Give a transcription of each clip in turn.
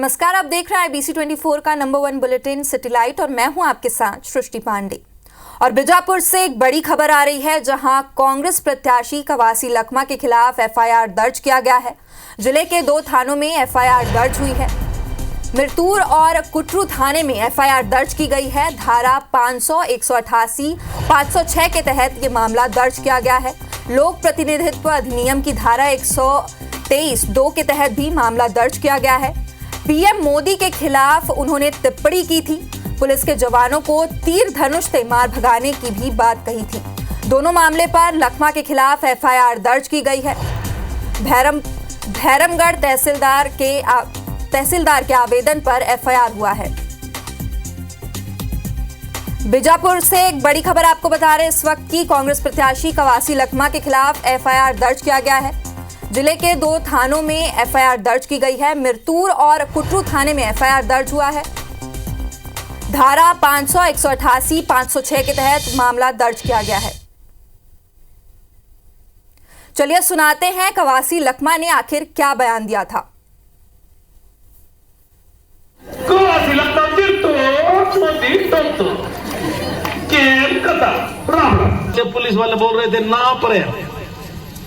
नमस्कार, आप देख रहे हैं IBC24 का नंबर 1 बुलेटिन सिटी लाइट और मैं हूं आपके साथ सृष्टि पांडे। और बीजापुर से एक बड़ी खबर आ रही है, जहां कांग्रेस प्रत्याशी कवासी लखमा के खिलाफ FIR दर्ज किया गया है। जिले के 2 थानों में FIR दर्ज हुई है। मिरतूर और कुटरू थाने में FIR दर्ज की गई है। धारा 500, 188, 506 के तहत ये मामला दर्ज किया गया है। लोक प्रतिनिधित्व अधिनियम की धारा 123(2) के तहत भी मामला दर्ज किया गया है। पीएम मोदी के खिलाफ उन्होंने टिप्पणी की थी। पुलिस के जवानों को तीर धनुष से मार भगाने की भी बात कही थी। दोनों मामले पर लखमा के खिलाफ FIR दर्ज की गई है। भैरमगढ़ तहसीलदार के आवेदन पर FIR हुआ है। बीजापुर से एक बड़ी खबर आपको बता रहे इस वक्त की। कांग्रेस प्रत्याशी कवासी लखमा के खिलाफ FIR दर्ज किया गया है। जिले के 2 थानों में FIR दर्ज की गई है। मिरतूर और कुटरू थाने में FIR दर्ज हुआ है। धारा 500, 188, 506 के तहत मामला दर्ज किया गया है। चलिए सुनाते हैं कवासी लखमा ने आखिर क्या बयान दिया था। कवासी लखमा जब पुलिस वाले बोल रहे थे ना पड़े,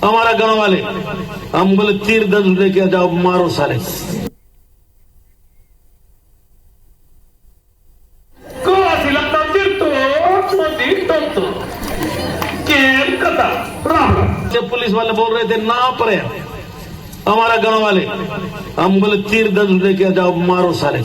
हमारा गांव वाले हम बोले तीर धनुष लेके जाओ, मारो साले। जब पुलिस वाले बोल रहे थे ना पड़े, हमारा गांव वाले हम बोले तीर धनुष लेके जाओ, मारो साले।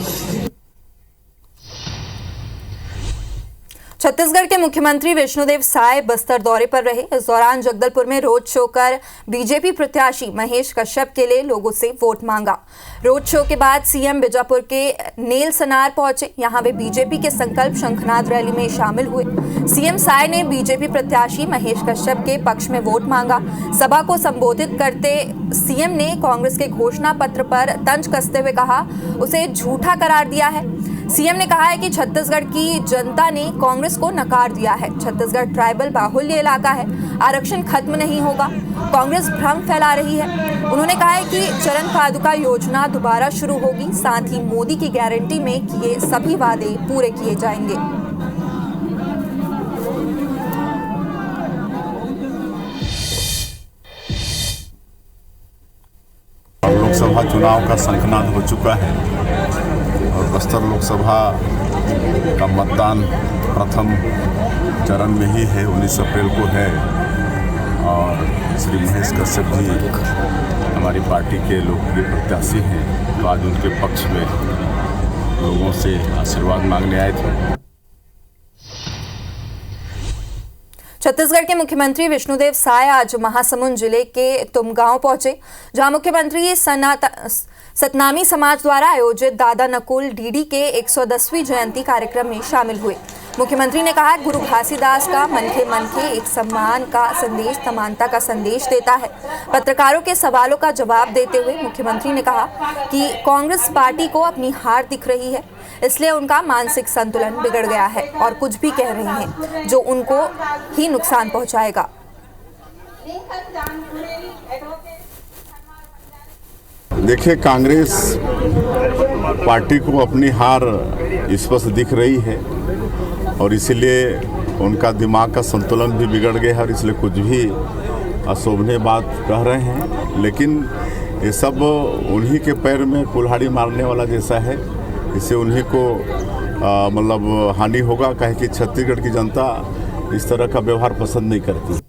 छत्तीसगढ़ के मुख्यमंत्री विष्णुदेव साय बस्तर दौरे पर रहे। इस दौरान जगदलपुर में रोड शो कर बीजेपी प्रत्याशी महेश कश्यप के लिए लोगों से वोट मांगा। रोड शो के बाद सीएम बीजापुर के नेलसनार पहुंचे। यहां वे बीजेपी के संकल्प शंखनाद रैली में शामिल हुए। सीएम साय ने बीजेपी प्रत्याशी महेश कश्यप के पक्ष में वोट मांगा। सभा को संबोधित करते सीएम ने कांग्रेस के घोषणा पत्र पर तंज कसते हुए कहा, उसे झूठा करार दिया है। सीएम ने कहा है कि छत्तीसगढ़ की जनता ने कांग्रेस को नकार दिया है। छत्तीसगढ़ ट्राइबल बाहुल्य इलाका है, आरक्षण खत्म नहीं होगा। कांग्रेस भ्रम फैला रही है। उन्होंने कहा है कि चरण पादुका योजना दोबारा शुरू होगी। साथ ही मोदी की गारंटी में किए सभी वादे पूरे किए जाएंगे। लोकसभा चुनाव का शंखनाद हो चुका है और बस्तर लोकसभा का मतदान प्रथम चरण में ही है, 19 अप्रैल को है। और श्री महेश कश्यप जी हमारी पार्टी के लोकप्रिय प्रत्याशी हैं, तो आज उनके पक्ष में लोगों से आशीर्वाद मांगने आए थे। छत्तीसगढ़ के मुख्यमंत्री विष्णुदेव साय आज महासमुंद जिले के तुमगांव पहुंचे, जहां मुख्यमंत्री सतनामी समाज द्वारा आयोजित दादा नकुल डीडी के 110वीं जयंती कार्यक्रम में शामिल हुए। मुख्यमंत्री ने कहा, गुरु घासीदास का मनखे एक सम्मान का संदेश समानता का संदेश देता है। पत्रकारों के सवालों का जवाब देते हुए मुख्यमंत्री ने कहा कि कांग्रेस पार्टी को अपनी हार दिख रही है, इसलिए उनका मानसिक संतुलन बिगड़ गया है और कुछ भी कह रहे हैं जो उनको ही नुकसान पहुंचाएगा। देखिए, कांग्रेस पार्टी को अपनी हार स्पष्ट दिख रही है और इसीलिए उनका दिमाग का संतुलन भी बिगड़ गया है और इसलिए कुछ भी अशोभनीय बात कह रहे हैं। लेकिन ये सब उन्हीं के पैर में कुल्हाड़ी मारने वाला जैसा है। इससे उन्हीं को मतलब हानि होगा, कहे कि छत्तीसगढ़ की जनता इस तरह का व्यवहार पसंद नहीं करती।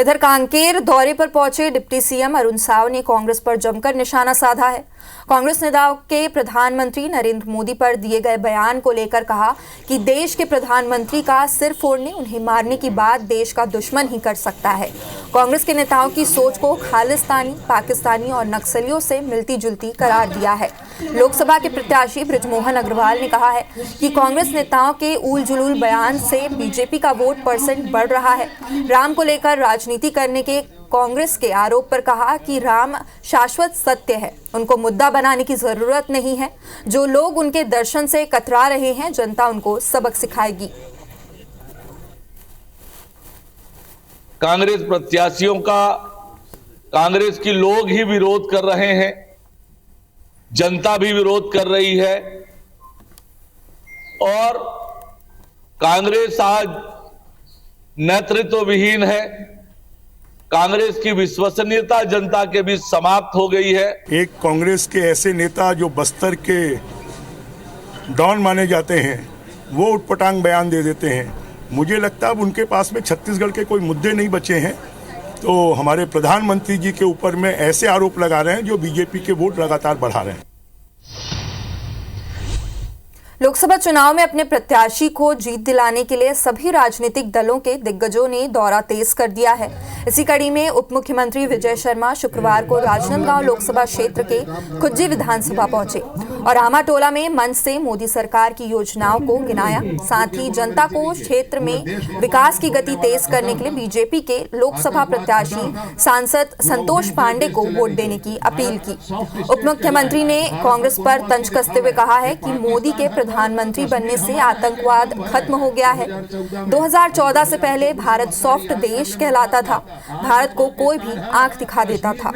इधर कांकेर दौरे पर पहुंचे डिप्टी सीएम अरुण साव ने कांग्रेस पर जमकर निशाना साधा है। कांग्रेस नेताओं के प्रधानमंत्री नरेंद्र मोदी पर दिए गए बयान को लेकर कहा कि देश के प्रधानमंत्री का सिर फोड़ने, उन्हें मारने की बात देश का दुश्मन ही कर सकता है। कांग्रेस के नेताओं की सोच को खालिस्तानी, पाकिस्तानी और नक्सलियों से मिलती जुलती करार दिया है। लोकसभा के प्रत्याशी बृजमोहन अग्रवाल ने कहा है कि कांग्रेस नेताओं के उल जुलूल बयान से बीजेपी का वोट % बढ़ रहा है। राम को लेकर राजनीति करने के कांग्रेस के आरोप पर कहा कि राम शाश्वत सत्य है, उनको मुद्दा बनाने की जरूरत नहीं है। जो लोग उनके दर्शन से कतरा रहे हैं, जनता उनको सबक सिखाएगी। कांग्रेस प्रत्याशियों का कांग्रेस की लोग ही विरोध कर रहे हैं। जनता भी विरोध कर रही है और कांग्रेस आज नेतृत्व विहीन है। कांग्रेस की विश्वसनीयता जनता के बीच समाप्त हो गई है। एक कांग्रेस के ऐसे नेता जो बस्तर के डॉन माने जाते हैं वो उटपटांग बयान दे देते हैं। मुझे लगता है अब उनके पास में छत्तीसगढ़ के कोई मुद्दे नहीं बचे हैं, तो हमारे प्रधानमंत्री जी के ऊपर में ऐसे आरोप लगा रहे हैं जो बीजेपी के वोट लगातार बढ़ा रहे हैं। लोकसभा चुनाव में अपने प्रत्याशी को जीत दिलाने के लिए सभी राजनीतिक दलों के दिग्गजों ने दौरा तेज कर दिया है। इसी कड़ी में उप मुख्यमंत्री विजय शर्मा शुक्रवार को राजनांदगांव लोकसभा क्षेत्र के खुज्जी विधानसभा पहुंचे और आमाटोला में मंच से मोदी सरकार की योजनाओं को गिनाया। साथ ही जनता को क्षेत्र में विकास की गति तेज करने के लिए बीजेपी के लोकसभा प्रत्याशी सांसद संतोष पांडे को वोट देने की अपील की। उप मुख्यमंत्री ने कांग्रेस पर तंज कसते हुए कहा है कि मोदी के प्रधानमंत्री बनने से आतंकवाद खत्म हो गया है। 2014 से पहले भारत सॉफ्ट देश कहलाता था। भारत को कोई भी आंख दिखा देता था।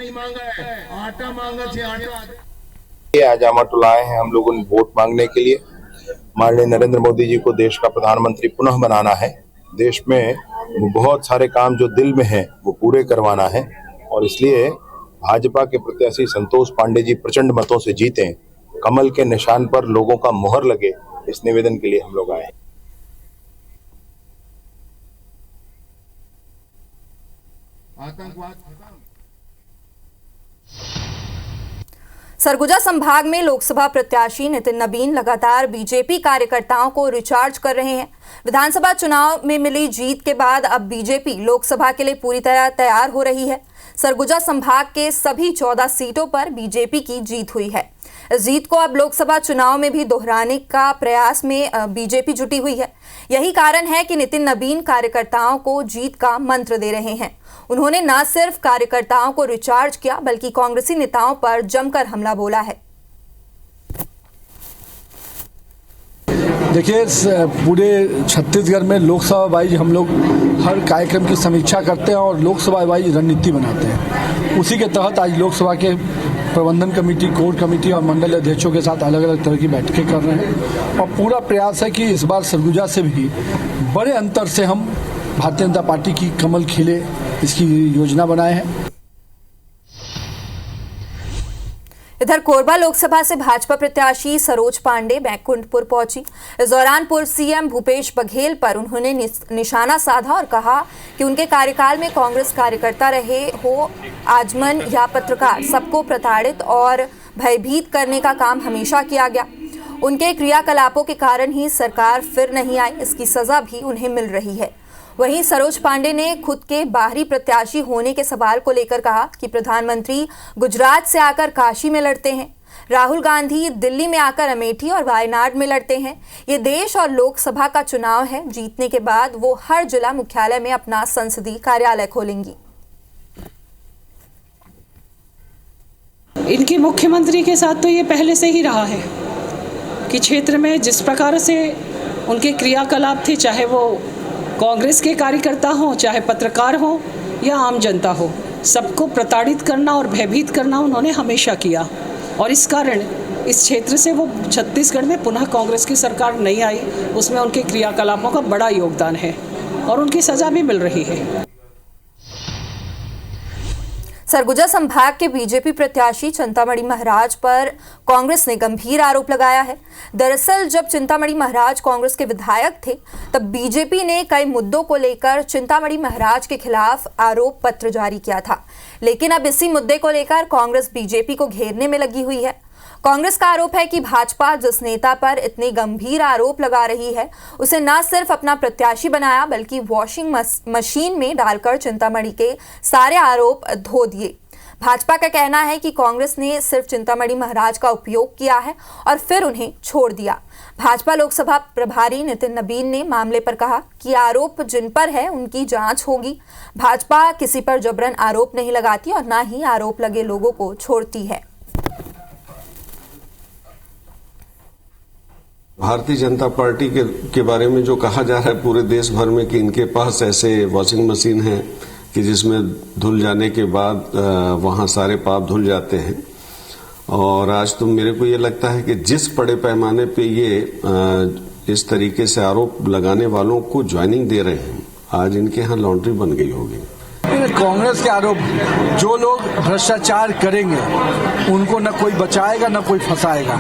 आज आमाटोला आए हैं हम लोगों ने वोट मांगने के लिए। माननीय नरेंद्र मोदी जी को देश का प्रधानमंत्री पुनः बनाना है। देश में बहुत सारे काम जो दिल में है वो पूरे करवाना है और इसलिए भाजपा के प्रत्याशी संतोष पांडे जी प्रचंड मतों से जीते, कमल के निशान पर लोगों का मुहर लगे, इस निवेदन के लिए हम लोग आए। सरगुजा संभाग में लोकसभा प्रत्याशी नितिन नबीन लगातार बीजेपी कार्यकर्ताओं को रिचार्ज कर रहे हैं। विधानसभा चुनाव में मिली जीत के बाद अब बीजेपी लोकसभा के लिए पूरी तरह तैयार हो रही है। सरगुजा संभाग के सभी 14 सीटों पर बीजेपी की जीत हुई है। इस जीत को अब लोकसभा चुनाव में भी दोहराने का प्रयास में बीजेपी जुटी हुई है। यही कारण है कि नितिन नबीन कार्यकर्ताओं को जीत का मंत्र दे रहे हैं। उन्होंने न सिर्फ कार्यकर्ताओं को रिचार्ज किया बल्कि कांग्रेसी नेताओं पर जमकर हमला बोला है। देखिए, पूरे छत्तीसगढ़ में लोकसभा वाइज हम लोग हर कार्यक्रम की समीक्षा करते हैं और लोकसभा वाइज रणनीति बनाते हैं। उसी के तहत आज लोकसभा के प्रबंधन कमेटी, कोर कमेटी और मंडल अध्यक्षों के साथ अलग अलग तरह की बैठकें कर रहे हैं और पूरा प्रयास है कि इस बार सरगुजा से भी बड़े अंतर से हम भारतीय जनता पार्टी की कमल खिले इसकी योजना बनाए हैं। इधर कोरबा लोकसभा से भाजपा प्रत्याशी सरोज पांडे बैकुंठपुर पहुंची। इस दौरान पूर्व सीएम भूपेश बघेल पर उन्होंने निशाना साधा और कहा कि उनके कार्यकाल में कांग्रेस कार्यकर्ता रहे हो आजमन या पत्रकार, सबको प्रताड़ित और भयभीत करने का काम हमेशा किया गया। उनके क्रियाकलापों के कारण ही सरकार फिर नहीं आई, इसकी सजा भी उन्हें मिल रही है। वहीं सरोज पांडे ने खुद के बाहरी प्रत्याशी होने के सवाल को लेकर कहा कि प्रधानमंत्री गुजरात से आकर काशी में लड़ते हैं, राहुल गांधी दिल्ली में आकर अमेठी और वायनाड में लड़ते हैं। ये देश और लोकसभा का चुनाव है। जीतने के बाद वो हर जिला मुख्यालय में अपना संसदीय कार्यालय खोलेंगी। इनके मुख्यमंत्री के साथ तो ये पहले से ही रहा है कि क्षेत्र में जिस प्रकार से उनके क्रियाकलाप थे, चाहे वो कांग्रेस के कार्यकर्ता हों, चाहे पत्रकार हों या आम जनता हो, सबको प्रताड़ित करना और भयभीत करना उन्होंने हमेशा किया और इस कारण इस क्षेत्र से वो छत्तीसगढ़ में पुनः कांग्रेस की सरकार नहीं आई, उसमें उनके क्रियाकलापों का बड़ा योगदान है और उनकी सजा भी मिल रही है। सरगुजा संभाग के बीजेपी प्रत्याशी चिंतामणि महाराज पर कांग्रेस ने गंभीर आरोप लगाया है। दरअसल जब चिंतामणि महाराज कांग्रेस के विधायक थे तब बीजेपी ने कई मुद्दों को लेकर चिंतामणि महाराज के खिलाफ आरोप पत्र जारी किया था, लेकिन अब इसी मुद्दे को लेकर कांग्रेस बीजेपी को घेरने में लगी हुई है। कांग्रेस का आरोप है कि भाजपा जिस नेता पर इतने गंभीर आरोप लगा रही है उसे न सिर्फ अपना प्रत्याशी बनाया बल्कि वॉशिंग मशीन में डालकर चिंतामणि के सारे आरोप धो दिए। भाजपा का कहना है कि कांग्रेस ने सिर्फ चिंतामणि महाराज का उपयोग किया है और फिर उन्हें छोड़ दिया। भाजपा लोकसभा प्रभारी नितिन नबीन ने मामले पर कहा कि आरोप जिन पर है उनकी जांच होगी। भाजपा किसी पर जबरन आरोप नहीं लगाती और न ही आरोप लगे लोगों को छोड़ती है। भारतीय जनता पार्टी के बारे में जो कहा जा रहा है पूरे देश भर में कि इनके पास ऐसे वॉशिंग मशीन है कि जिसमें धुल जाने के बाद वहां सारे पाप धुल जाते हैं, और आज तो मेरे को ये लगता है कि जिस बड़े पैमाने पे ये इस तरीके से आरोप लगाने वालों को ज्वाइनिंग दे रहे हैं, आज इनके यहाँ लॉन्ड्री बन गई होगी। कांग्रेस के आरोप, जो लोग भ्रष्टाचार करेंगे उनको न कोई बचाएगा न कोई फंसाएगा।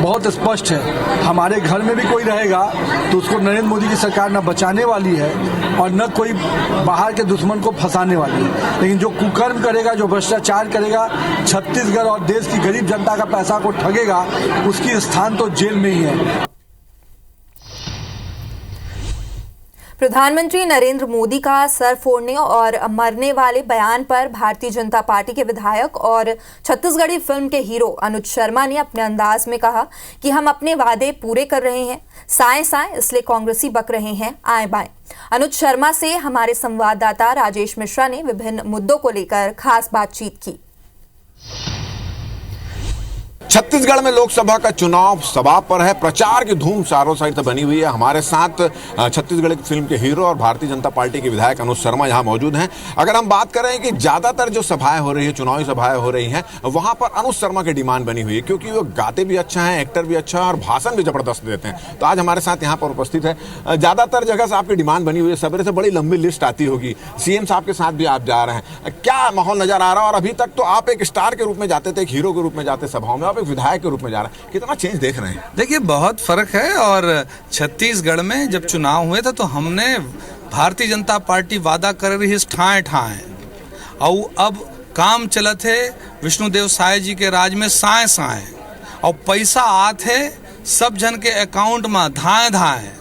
बहुत स्पष्ट है, हमारे घर में भी कोई रहेगा तो उसको नरेंद्र मोदी की सरकार न बचाने वाली है और न कोई बाहर के दुश्मन को फंसाने वाली है। लेकिन जो कुकर्म करेगा, जो भ्रष्टाचार करेगा, छत्तीसगढ़ और देश की गरीब जनता का पैसा को ठगेगा, उसकी स्थान तो जेल में ही है। प्रधानमंत्री नरेंद्र मोदी का सर फोड़ने और मरने वाले बयान पर भारतीय जनता पार्टी के विधायक और छत्तीसगढ़ी फिल्म के हीरो अनुज शर्मा ने अपने अंदाज में कहा कि हम अपने वादे पूरे कर रहे हैं, साएं साएं इसलिए कांग्रेसी बक रहे हैं आए बाएं। अनुज शर्मा से हमारे संवाददाता राजेश मिश्रा ने विभिन्न मुद्दों को लेकर खास बातचीत की। छत्तीसगढ़ में लोकसभा का चुनाव सभा पर है, प्रचार की धूम चारों साइड से बनी हुई है। हमारे साथ छत्तीसगढ़ की फिल्म के हीरो और भारतीय जनता पार्टी के विधायक अनुज शर्मा यहाँ मौजूद हैं। अगर हम बात करें कि ज्यादातर जो सभाएं हो रही है, चुनावी सभाएं हो रही हैं, वहां पर अनुज शर्मा की डिमांड बनी हुई है, क्योंकि वो गाते भी अच्छा है, एक्टर भी अच्छा है और भाषण भी जबरदस्त देते हैं। तो आज हमारे साथ यहाँ पर उपस्थित है। ज्यादातर जगह से आपकी डिमांड बनी हुई है, सवेरे से बड़ी लंबी लिस्ट आती होगी, सीएम साहब के साथ भी आप जा रहे हैं, क्या माहौल नजर आ रहा है? और अभी तक तो आप एक स्टार के रूप में जाते थे, एक हीरो के रूप में जाते सभाओं में, आप एक विधायक के रूप में जा रहे हैं, कितना चेंज देख रहे हैं? देखिए, बहुत फर्क है। और छत्तीसगढ़ में जब चुनाव हुए थे तो हमने भारतीय जनता पार्टी वादा कर रही है ठाए ठाए, और अब काम चलत है विष्णुदेव साय जी के राज में साए साए, और पैसा आत है सब जन के अकाउंट में धाए धाए,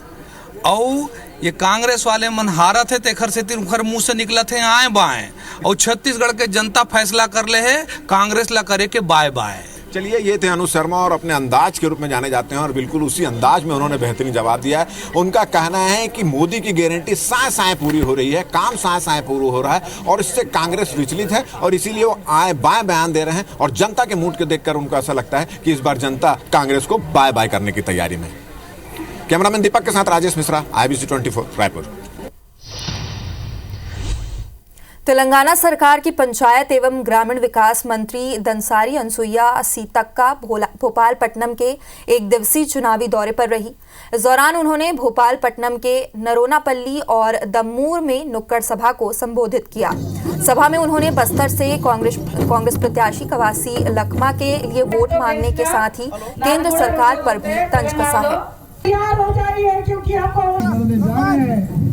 और ये कांग्रेस वाले मन हारत है तेखर से उनकर मुंह से निकलत है आए बाएं, और छत्तीसगढ़ के जनता फैसला कर ले है कांग्रेस ला करे के बाय बाय। चलिए, ये थे अनुज शर्मा और अपने अंदाज के रूप में जाने जाते हैं और बिल्कुल उसी अंदाज में उन्होंने बेहतरीन जवाब दिया है। उनका कहना है कि मोदी की गारंटी साए साए पूरी हो रही है, काम साए साए पूरा हो रहा है और इससे कांग्रेस विचलित है और इसीलिए वो आए बाएं बयान दे रहे हैं। और जनता के मूड को देखकर उनको ऐसा लगता है कि इस बार जनता कांग्रेस को बाय बाय करने की तैयारी में। कैमरामैन दीपक के साथ राजेश मिश्रा, IBC 24 रायपुर। तेलंगाना सरकार की पंचायत एवं ग्रामीण विकास मंत्री दंसारी अनसुईया सीतक्का भोपालपट्टनम के एक दिवसीय चुनावी दौरे पर रही। इस दौरान उन्होंने भोपालपट्टनम के नरोनापल्ली और दम्मूर में नुक्कड़ सभा को संबोधित किया। सभा में उन्होंने बस्तर से कांग्रेस प्रत्याशी कवासी लखमा के लिए वोट मांगने के साथ ही केंद्र सरकार पर भी तंज कसा है। तैयार हो जाइए, क्योंकि आपको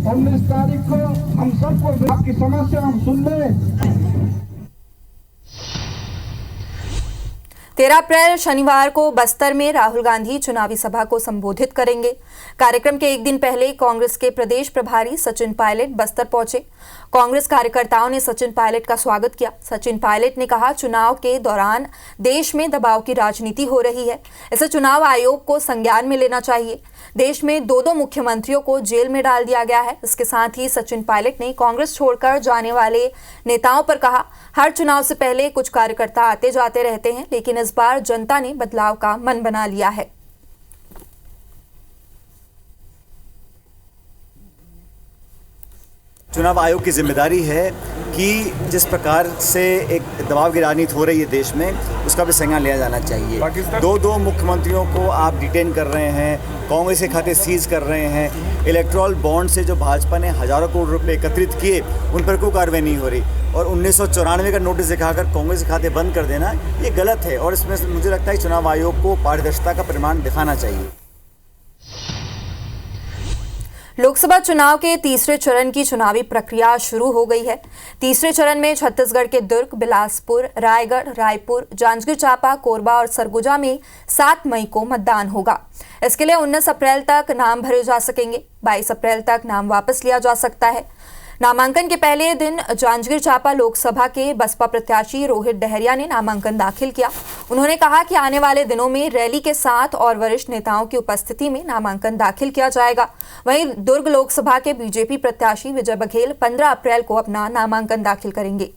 19 तारीख को हम सबको आपकी समस्या हम सुन लें। 13 अप्रैल शनिवार को बस्तर में राहुल गांधी चुनावी सभा को संबोधित करेंगे। कार्यक्रम के एक दिन पहले कांग्रेस के प्रदेश प्रभारी सचिन पायलट बस्तर पहुंचे। कांग्रेस कार्यकर्ताओं ने सचिन पायलट का स्वागत किया। सचिन पायलट ने कहा, चुनाव के दौरान देश में दबाव की राजनीति हो रही है, इसे चुनाव आयोग को संज्ञान में लेना चाहिए। देश में 2 मुख्यमंत्रियों को जेल में डाल दिया गया है। इसके साथ ही सचिन पायलट ने कांग्रेस छोड़कर जाने वाले नेताओं पर कहा, हर चुनाव से पहले कुछ कार्यकर्ता आते जाते रहते हैं, लेकिन इस बार जनता ने बदलाव का मन बना लिया है। चुनाव आयोग की जिम्मेदारी है कि जिस प्रकार से एक दबाव की राजनीति हो रही है देश में, उसका भी संज्ञान लिया जाना चाहिए। 2 मुख्यमंत्रियों को आप डिटेन कर रहे हैं, कांग्रेस के खाते सीज कर रहे हैं, इलेक्ट्रल बॉन्ड से जो भाजपा ने हजारों करोड़ रुपए एकत्रित किए उन पर कोई कार्रवाई नहीं हो रही, और 1994 का नोटिस दिखाकर कांग्रेस के खाते बंद कर देना ये गलत है। और इसमें मुझे लगता है चुनाव आयोग को पारदर्शिता का प्रमाण दिखाना चाहिए। लोकसभा चुनाव के तीसरे चरण की चुनावी प्रक्रिया शुरू हो गई है। तीसरे चरण में छत्तीसगढ़ के दुर्ग, बिलासपुर, रायगढ़, रायपुर, जांजगीर चांपा, कोरबा और सरगुजा में 7 मई को मतदान होगा। इसके लिए 19 अप्रैल तक नाम भरे जा सकेंगे। 22 अप्रैल तक नाम वापस लिया जा सकता है। नामांकन के पहले दिन जांजगीर चांपा लोकसभा के बसपा प्रत्याशी रोहित डहरिया ने नामांकन दाखिल किया। उन्होंने कहा कि आने वाले दिनों में रैली के साथ और वरिष्ठ नेताओं की उपस्थिति में नामांकन दाखिल किया जाएगा। वहीं दुर्ग लोकसभा के बीजेपी प्रत्याशी विजय बघेल 15 अप्रैल को अपना नामांकन दाखिल करेंगे।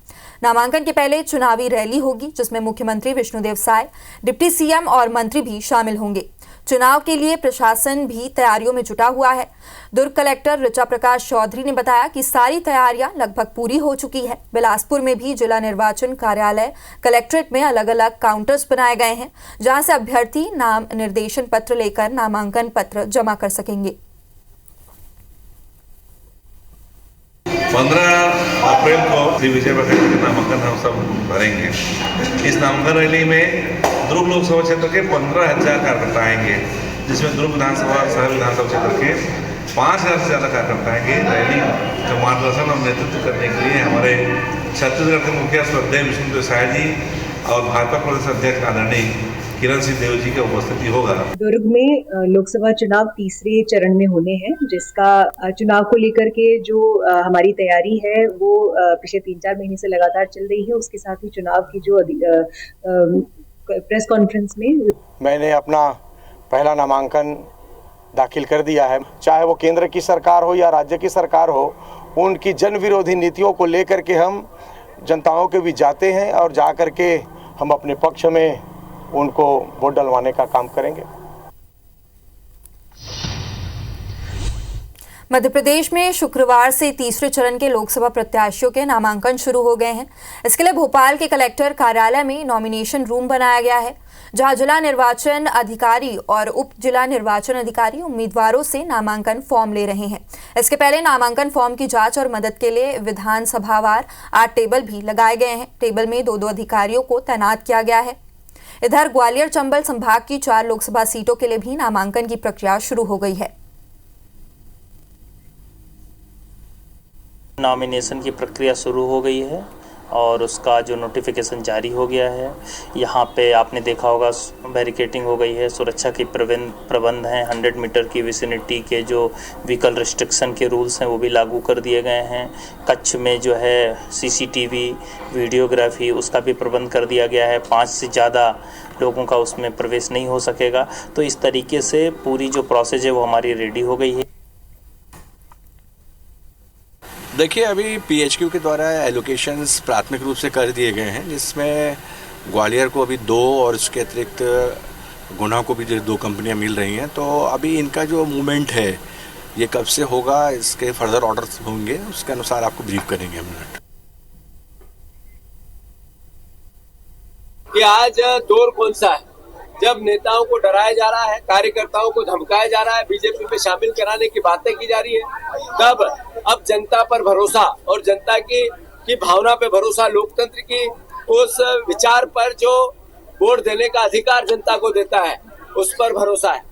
नामांकन के पहले चुनावी रैली होगी, जिसमें मुख्यमंत्री विष्णुदेव साय, डिप्टी सीएम और मंत्री भी शामिल होंगे। चुनाव के लिए प्रशासन भी तैयारियों में जुटा हुआ है। दुर्ग कलेक्टर ऋचा प्रकाश चौधरी ने बताया कि सारी तैयारियां लगभग पूरी हो चुकी है। बिलासपुर में भी जिला निर्वाचन कार्यालय कलेक्ट्रेट में अलग अलग काउंटर्स बनाए गए हैं, जहां से अभ्यर्थी नाम निर्देशन पत्र लेकर नामांकन पत्र जमा कर सकेंगे। 15 अप्रैल को श्री विजय बघेल के नामांकन हम सब भरेंगे। इस नामांकन रैली में दुर्ग लोकसभा क्षेत्र के 15,000 कार्यकर्ता आएंगे, जिसमें दुर्ग विधानसभा और शहर विधानसभा क्षेत्र के 5,000 से ज़्यादा कार्यकर्ता आएंगे। रैली का मार्गदर्शन और नेतृत्व करने के लिए हमारे छत्तीसगढ़ के मुखिया श्रद्धेय विष्णुदेव साय जी और भाजपा प्रदेश अध्यक्ष आदरणीय किरण सिंह देव जी की उपस्थिति होगा। दुर्ग में लोकसभा चुनाव तीसरे चरण में होने हैं, जिसका चुनाव को लेकर के जो हमारी तैयारी है वो पिछले 3-4 महीने से लगातार चल रही है। उसके साथ ही चुनाव की जो प्रेस कॉन्फ्रेंस में मैंने अपना पहला नामांकन दाखिल कर दिया है। चाहे वो केंद्र की सरकार हो या राज्य की सरकार हो, उनकी जन विरोधी नीतियों को लेकर के हम जनताओं के बीच जाते हैं और जा कर के हम अपने पक्ष में उनको वोट डलवाने का काम करेंगे। मध्य प्रदेश में शुक्रवार से तीसरे चरण के लोकसभा प्रत्याशियों के नामांकन शुरू हो गए हैं। इसके लिए भोपाल के कलेक्टर कार्यालय में नॉमिनेशन रूम बनाया गया है, जहां जिला निर्वाचन अधिकारी और उप जिला निर्वाचन अधिकारी उम्मीदवारों से नामांकन फॉर्म ले रहे हैं। इसके पहले नामांकन फॉर्म की जांच और मदद के लिए विधानसभावार 8 टेबल भी लगाए गए हैं। टेबल में 2-2 अधिकारियों को तैनात किया गया है। इधर ग्वालियर चंबल संभाग की 4 लोकसभा सीटों के लिए भी नामांकन की प्रक्रिया शुरू हो गई है। नॉमिनेशन की प्रक्रिया शुरू हो गई है और उसका जो नोटिफिकेशन जारी हो गया है। यहाँ पे आपने देखा होगा बैरिकेडिंग हो गई है, सुरक्षा की प्रबंध हैं। 100 मीटर की विसिनिटी के जो व्हीकल रिस्ट्रिक्शन के रूल्स हैं वो भी लागू कर दिए गए हैं। कच्छ में जो है CCTV वीडियोग्राफी उसका भी प्रबंध कर दिया गया है। 5 से ज़्यादा लोगों का उसमें प्रवेश नहीं हो सकेगा। तो इस तरीके से पूरी जो प्रोसेस है वो हमारी रेडी हो गई है। देखिए, अभी PHQ के द्वारा एलोकेशंस प्राथमिक रूप से कर दिए गए हैं, जिसमें ग्वालियर को अभी 2 और उसके अतिरिक्त गुना को भी 2 कंपनियां मिल रही हैं। तो अभी इनका जो मूवमेंट है ये कब से होगा, इसके फर्दर ऑर्डर्स होंगे, उसके अनुसार आपको ब्रीफ करेंगे हम। कि आज दौर कौन सा है, जब नेताओं को डराया जा रहा है, कार्यकर्ताओं को धमकाया जा रहा है, बीजेपी में शामिल कराने की बातें की जा रही है, तब अब जनता पर भरोसा और जनता की भावना पे भरोसा, लोकतंत्र की उस विचार पर जो वोट देने का अधिकार जनता को देता है उस पर भरोसा है।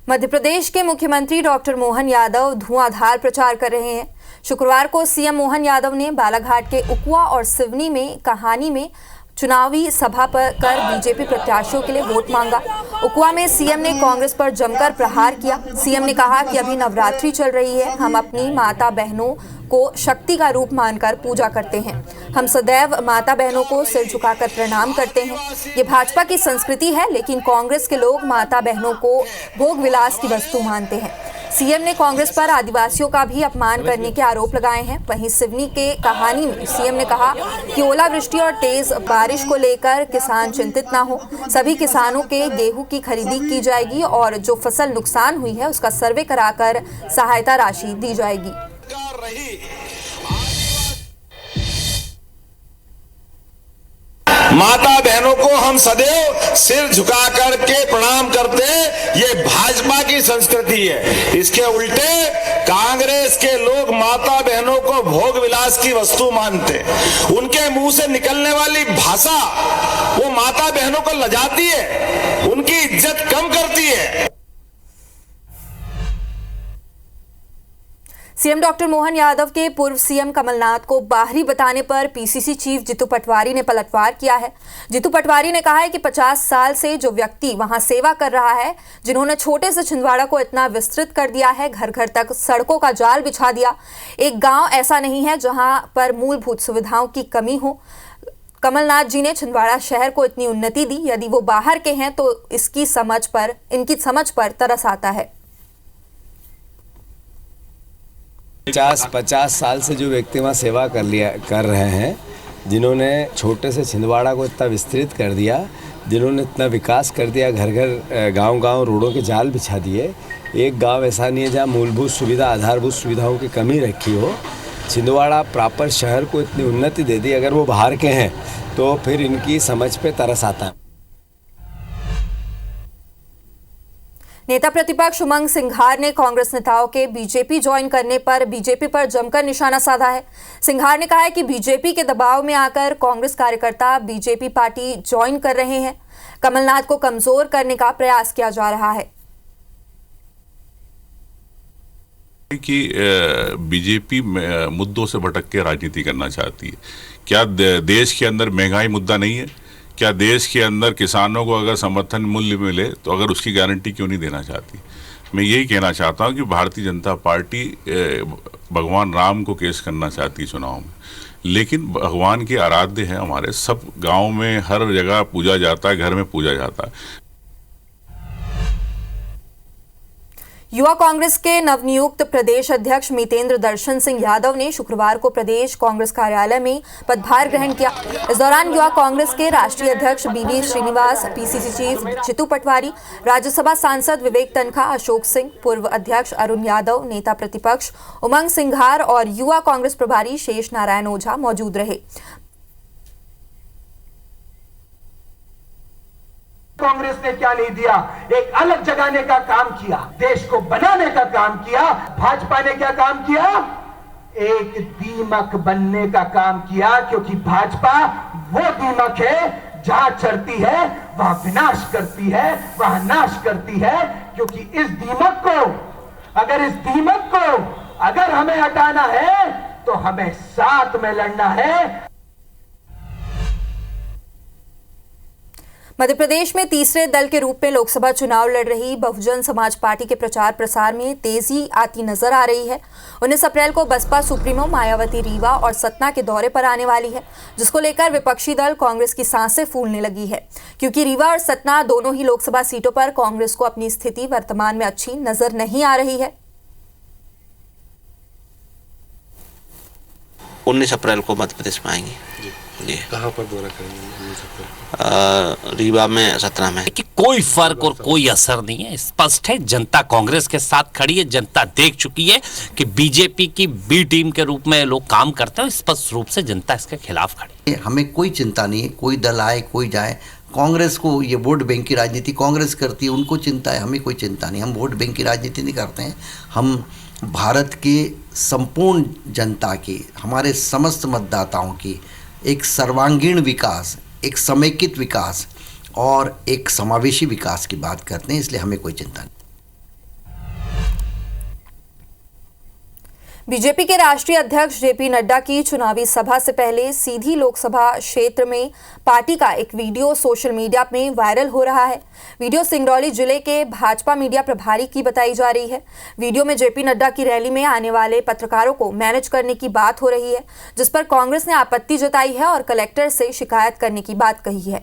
मध्य प्रदेश के मुख्यमंत्री डॉक्टर मोहन यादव धुआंधार प्रचार कर रहे हैं। शुक्रवार को सीएम मोहन यादव ने बालाघाट के उकुआ और सिवनी में कहानी में चुनावी सभा पर कर बीजेपी प्रत्याशियों के लिए वोट मांगा। उकुआ में सीएम ने कांग्रेस पर जमकर प्रहार किया। सीएम ने कहा कि अभी नवरात्रि चल रही है, हम अपनी माता बहनों को शक्ति का रूप मानकर पूजा करते हैं। हम सदैव माता बहनों को सिर झुकाकर प्रणाम करते हैं। ये भाजपा की संस्कृति है, लेकिन कांग्रेस के लोग माता बहनों को भोग विलास की वस्तु मानते हैं। सीएम ने कांग्रेस पर आदिवासियों का भी अपमान करने के आरोप लगाए हैं। वहीं सिवनी के कहानी में सीएम ने कहा कि ओलावृष्टि और तेज बारिश को लेकर किसान चिंतित ना हो। सभी किसानों के गेहूं की खरीदी की जाएगी और जो फसल नुकसान हुई है उसका सर्वे कराकर सहायता राशि दी जाएगी। माता बहनों को हम सदैव सिर झुका करके प्रणाम करते हैं, ये भाजपा की संस्कृति है। इसके उल्टे कांग्रेस के लोग माता बहनों को भोग विलास की वस्तु मानते हैं। उनके मुंह से निकलने वाली भाषा वो माता बहनों को लजाती है, उनकी इज्जत कम करती है। सीएम डॉक्टर मोहन यादव के पूर्व सीएम कमलनाथ को बाहरी बताने पर पीसीसी चीफ जीतू पटवारी ने पलटवार किया है। जीतू पटवारी ने कहा है कि 50 साल से जो व्यक्ति वहां सेवा कर रहा है, जिन्होंने छोटे से छिंदवाड़ा को इतना विस्तृत कर दिया है, घर घर तक सड़कों का जाल बिछा दिया, एक गांव ऐसा नहीं है जहां पर मूलभूत सुविधाओं की कमी हो। कमलनाथ जी ने छिंदवाड़ा शहर को इतनी उन्नति दी, यदि वो बाहर के हैं तो इनकी समझ पर तरस आता है। 50 साल से जो व्यक्ति वहाँ सेवा कर रहे हैं, जिन्होंने छोटे से छिंदवाड़ा को इतना विस्तृत कर दिया, जिन्होंने इतना विकास कर दिया, घर घर गांव-गांव रोडों के जाल बिछा दिए। एक गांव ऐसा नहीं है जहां मूलभूत सुविधा, आधारभूत सुविधाओं की कमी रखी हो। छिंदवाड़ा प्रॉपर शहर को इतनी उन्नति दे दी। अगर वो बाहर के हैं तो फिर इनकी समझ पे तरस आता है। नेता प्रतिपक्ष उमंग सिंघार ने कांग्रेस नेताओं के बीजेपी ज्वाइन करने पर बीजेपी पर जमकर निशाना साधा है। सिंघार ने कहा है कि बीजेपी के दबाव में आकर कांग्रेस कार्यकर्ता बीजेपी पार्टी ज्वाइन कर रहे हैं। कमलनाथ को कमजोर करने का प्रयास किया जा रहा है कि बीजेपी मुद्दों से भटक के राजनीति करना चाहती है। क्या देश के अंदर महंगाई मुद्दा नहीं है? क्या देश के अंदर किसानों को अगर समर्थन मूल्य मिले तो अगर उसकी गारंटी क्यों नहीं देना चाहती? मैं यही कहना चाहता हूं कि भारतीय जनता पार्टी भगवान राम को केस करना चाहती है चुनाव में, लेकिन भगवान के आराध्य हैं हमारे। सब गाँव में हर जगह पूजा जाता है, घर में पूजा जाता है। युवा कांग्रेस के नवनियुक्त प्रदेश अध्यक्ष मितेंद्र दर्शन सिंह यादव ने शुक्रवार को प्रदेश कांग्रेस कार्यालय में पदभार ग्रहण किया। इस दौरान युवा कांग्रेस के राष्ट्रीय अध्यक्ष बीवी श्रीनिवास, पीसीसी चीफ जितू पटवारी, राज्यसभा सांसद विवेक तनखा, अशोक सिंह, पूर्व अध्यक्ष अरुण यादव, नेता प्रतिपक्ष उमंग सिंघार और युवा कांग्रेस प्रभारी शेष नारायण ओझा मौजूद रहे। कांग्रेस ने क्या नहीं दिया, एक अलग जगाने का काम किया, देश को बनाने का काम किया। भाजपा ने क्या काम किया? एक दीमक बनने का काम किया, क्योंकि भाजपा वो दीमक है जहां चढ़ती है वहां विनाश करती है, वहां नाश करती है। क्योंकि इस दीमक को अगर हमें हटाना है तो हमें साथ में लड़ना है। मध्य प्रदेश में तीसरे दल के रूप में लोकसभा चुनाव लड़ रही बहुजन समाज पार्टी के प्रचार प्रसार में तेजी आती नजर आ रही है। 19 अप्रैल को बसपा सुप्रीमो मायावती रीवा और सतना के दौरे पर आने वाली है, जिसको लेकर विपक्षी दल कांग्रेस की सांसें फूलने लगी है, क्योंकि रीवा और सतना दोनों ही लोकसभा सीटों पर कांग्रेस को अपनी स्थिति वर्तमान में अच्छी नजर नहीं आ रही है। 19 अप्रैल को मध्य प्रदेश में आएंगे जी। कहाँ पर दौरा करेंगे? रीवा में, सतना में। कि कोई फर्क और कोई असर नहीं है। स्पष्ट है, जनता कांग्रेस के साथ खड़ी है। जनता देख चुकी है कि बीजेपी की बी टीम के रूप में लोग काम करते हैं। स्पष्ट रूप से जनता इसके खिलाफ खड़ी है। हमें कोई चिंता नहीं है, कोई दल आए कोई जाए। कांग्रेस को ये वोट बैंक की राजनीति कांग्रेस करती है, उनको चिंता है, हमें कोई चिंता नहीं। हम वोट बैंक की राजनीति नहीं करते हैं। हम भारत की संपूर्ण जनता की, हमारे समस्त मतदाताओं की एक सर्वांगीण विकास, एक समेकित विकास और एक समावेशी विकास की बात करते हैं, इसलिए हमें कोई चिंता नहीं। बीजेपी के राष्ट्रीय अध्यक्ष जेपी नड्डा की चुनावी सभा से पहले सीधी लोकसभा क्षेत्र में पार्टी का एक वीडियो सोशल मीडिया में वायरल हो रहा है। वीडियो सिंगरौली जिले के भाजपा मीडिया प्रभारी की बताई जा रही है। वीडियो में जेपी नड्डा की रैली में आने वाले पत्रकारों को मैनेज करने की बात हो रही है, जिस पर कांग्रेस ने आपत्ति जताई है और कलेक्टर से शिकायत करने की बात कही है।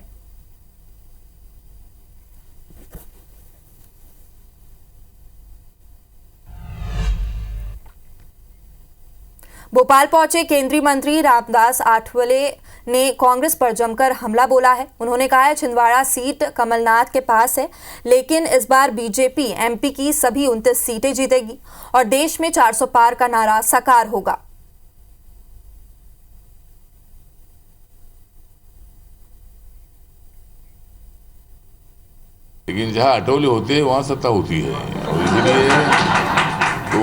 भोपाल पहुंचे केंद्रीय मंत्री रामदास आठवले ने कांग्रेस पर जमकर हमला बोला है। उन्होंने कहा है छिंदवाड़ा सीट कमलनाथ के पास है, लेकिन इस बार बीजेपी एमपी की सभी 29 सीटें जीतेगी और देश में 400 पार का नारा साकार होगा। लेकिन जहाँ आठवले होते हैं वहाँ सत्ता होती है, और इसलिए तो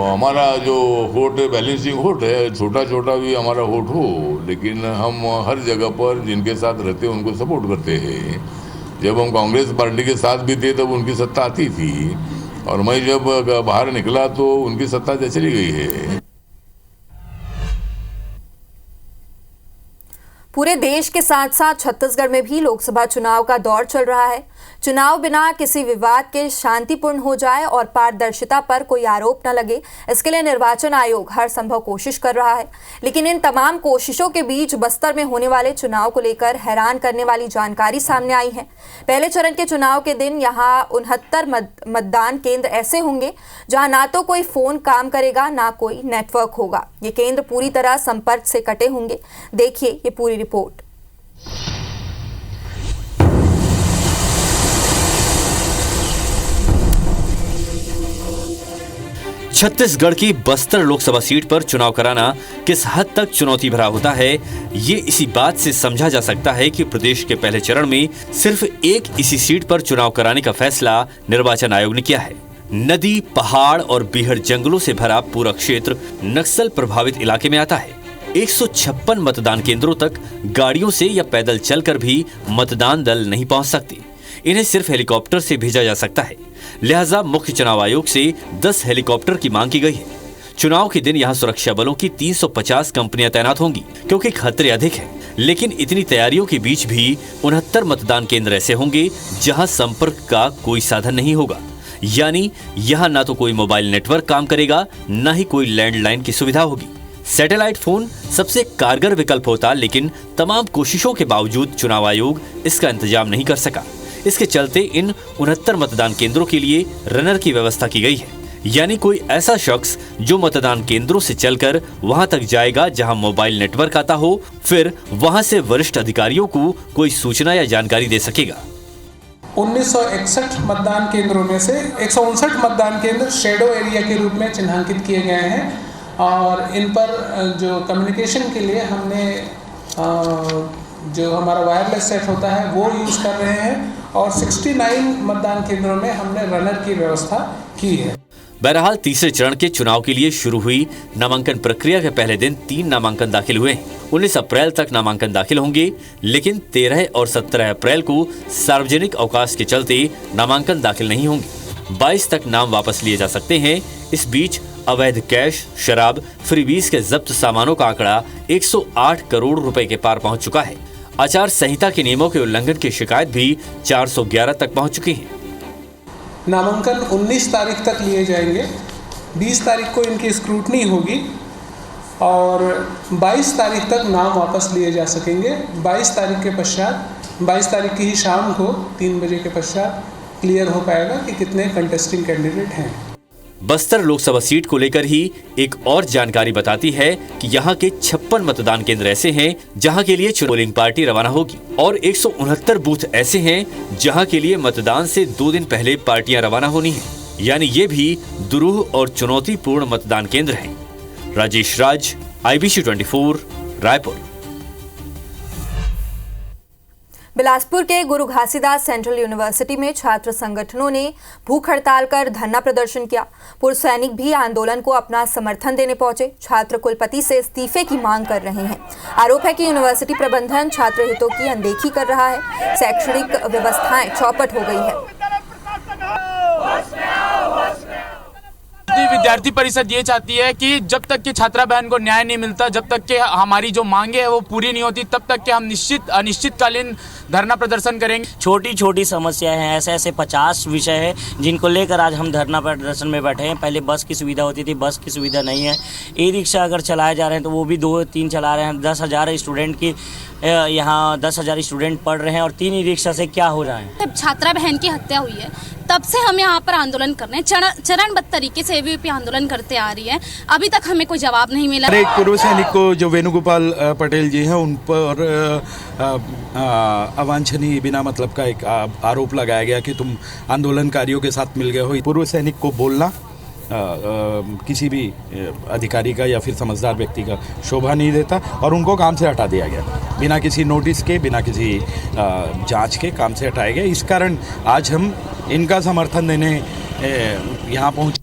हमारा जो वोट बैलेंसिंग वोट है, छोटा छोटा भी हमारा वोट हो, लेकिन हम हर जगह पर जिनके साथ रहते हैं उनको सपोर्ट करते हैं। जब हम कांग्रेस पार्टी के साथ भी थे तब उनकी सत्ता आती थी, और मैं जब बाहर निकला तो उनकी सत्ता चली गई है। पूरे देश के साथ साथ छत्तीसगढ़ में भी लोकसभा चुनाव का दौर चल रहा है। चुनाव बिना किसी विवाद के शांतिपूर्ण हो जाए और पारदर्शिता पर कोई आरोप न लगे, इसके लिए निर्वाचन आयोग हर संभव कोशिश कर रहा है। लेकिन इन तमाम कोशिशों के बीच बस्तर में होने वाले चुनाव को लेकर हैरान करने वाली जानकारी सामने आई है। पहले चरण के चुनाव के दिन यहाँ 69 मतदान केंद्र ऐसे होंगे जहाँ ना तो कोई फोन काम करेगा, ना कोई नेटवर्क होगा। ये केंद्र पूरी तरह संपर्क से कटे होंगे। देखिए ये पूरी रिपोर्ट। छत्तीसगढ़ की बस्तर लोकसभा सीट पर चुनाव कराना किस हद तक चुनौती भरा होता है, ये इसी बात से समझा जा सकता है कि प्रदेश के पहले चरण में सिर्फ एक इसी सीट पर चुनाव कराने का फैसला निर्वाचन आयोग ने किया है। नदी, पहाड़ और बीहड़ जंगलों से भरा पूरा क्षेत्र नक्सल प्रभावित इलाके में आता है। 156 मतदान केंद्रों तक गाड़ियों से या पैदल चलकर भी मतदान दल नहीं पहुंच सकते। इन्हें सिर्फ हेलीकॉप्टर से भेजा जा सकता है। लिहाजा मुख्य चुनाव आयोग से 10 हेलीकॉप्टर की मांग की गई है। चुनाव के दिन यहां सुरक्षा बलों की 350 कंपनियां तैनात होंगी क्योंकि खतरे अधिक हैं। लेकिन इतनी तैयारियों के बीच भी 69 मतदान केंद्र ऐसे होंगे जहां संपर्क का कोई साधन नहीं होगा। यानी यहां ना तो कोई मोबाइल नेटवर्क काम करेगा, ना ही कोई लैंडलाइन की सुविधा होगी। सैटेलाइट फोन सबसे कारगर विकल्प होता, लेकिन तमाम कोशिशों के बावजूद चुनाव आयोग इसका इंतजाम नहीं कर सका। इसके चलते इन 69 मतदान केंद्रों के लिए रनर की व्यवस्था की गई है। यानी कोई ऐसा शख्स जो मतदान केंद्रों से चलकर वहां तक जाएगा जहां मोबाइल नेटवर्क आता हो, फिर वहां से वरिष्ठ अधिकारियों को कोई सूचना या जानकारी दे सकेगा। 1961 मतदान केंद्रों में से 159 मतदान केंद्र शेडो एरिया के रूप में चिन्हांकित किए गए हैं और इन पर जो कम्युनिकेशन के लिए हमने जो हमारा वायरलेस सेट होता है वो यूज़ कर रहे हैं और 69 मतदान केंद्रों में हमने रनर की व्यवस्था की है। बहरहाल तीसरे चरण के चुनाव के लिए शुरू हुई नामांकन प्रक्रिया के पहले दिन 3 नामांकन दाखिल हुए हैं। 19 अप्रैल तक नामांकन दाखिल होंगे, लेकिन 13 और 17 अप्रैल को सार्वजनिक अवकाश के चलते नामांकन दाखिल नहीं होंगे। 22 तक नाम वापस लिए जा सकते हैं। इस बीच अवैध कैश, शराब, फ्रीबीज के जब्त सामानों का आंकड़ा 108 करोड़ रुपए के पार पहुंच चुका है। आचार संहिता के नियमों के उल्लंघन की शिकायत भी 411 तक पहुंच चुकी है। नामांकन 19 तारीख तक लिए जाएंगे। 20 तारीख को इनकी स्क्रूटनी होगी और 22 तारीख तक नाम वापस लिए जा सकेंगे। 22 तारीख के पश्चात 22 तारीख की ही शाम को 3 बजे के पश्चात क्लियर हो पाएगा कि कितने कंटेस्टिंग कैंडिडेट हैं। बस्तर लोकसभा सीट को लेकर ही एक और जानकारी बताती है कि यहाँ के 56 मतदान केंद्र ऐसे हैं जहाँ के लिए पोलिंग पार्टी रवाना होगी और 169 बूथ ऐसे हैं जहाँ के लिए मतदान से 2 दिन पहले पार्टियां रवाना होनी है। यानी ये भी दुरूह और चुनौतीपूर्ण मतदान केंद्र हैं। राजेश राज, IBC 24, रायपुर। बिलासपुर के गुरु घासीदास सेंट्रल यूनिवर्सिटी में छात्र संगठनों ने भूख हड़ताल कर धरना प्रदर्शन किया। पूर्व सैनिक भी आंदोलन को अपना समर्थन देने पहुंचे। छात्र कुलपति से इस्तीफे की मांग कर रहे हैं। आरोप है कि यूनिवर्सिटी प्रबंधन छात्र हितों की अनदेखी कर रहा है। शैक्षणिक व्यवस्थाएं चौपट हो गई है। विद्यार्थी परिषद ये चाहती है कि जब तक कि छात्रा बहन को न्याय नहीं मिलता, जब तक कि हमारी जो मांगे है वो पूरी नहीं होती, तब तक कि हम अनिश्चितकालीन धरना प्रदर्शन करेंगे। छोटी छोटी समस्याएं हैं, ऐसे 50 विषय हैं जिनको लेकर आज हम धरना प्रदर्शन में बैठे हैं। पहले बस की सुविधा होती थी, बस की सुविधा नहीं है। ई रिक्शा अगर चलाए जा रहे हैं तो वो भी 2-3 चला रहे हैं। 10,000 स्टूडेंट की यहाँ 10,000 स्टूडेंट पढ़ रहे हैं और 3 ई रिक्शा से क्या हो रहा है। जब छात्रा बहन की हत्या हुई है तब से हम यहाँ पर आंदोलन कर रहे हैं। चरणबद्ध तरीके से ABVP आंदोलन करते आ रही है। अभी तक हमें कोई जवाब नहीं मिला। एक पूर्व सैनिक को जो वेणुगोपाल पटेल जी हैं उन पर अवांछनीय बिना मतलब का एक आरोप लगाया गया कि तुम आंदोलनकारियों के साथ मिल गए हो। पूर्व सैनिक को बोलना किसी भी अधिकारी का या फिर समझदार व्यक्ति का शोभा नहीं देता और उनको काम से हटा दिया गया बिना किसी नोटिस के, बिना किसी जांच के काम से हटाया गया। इस कारण आज हम इनका समर्थन देने यहाँ पहुँचे।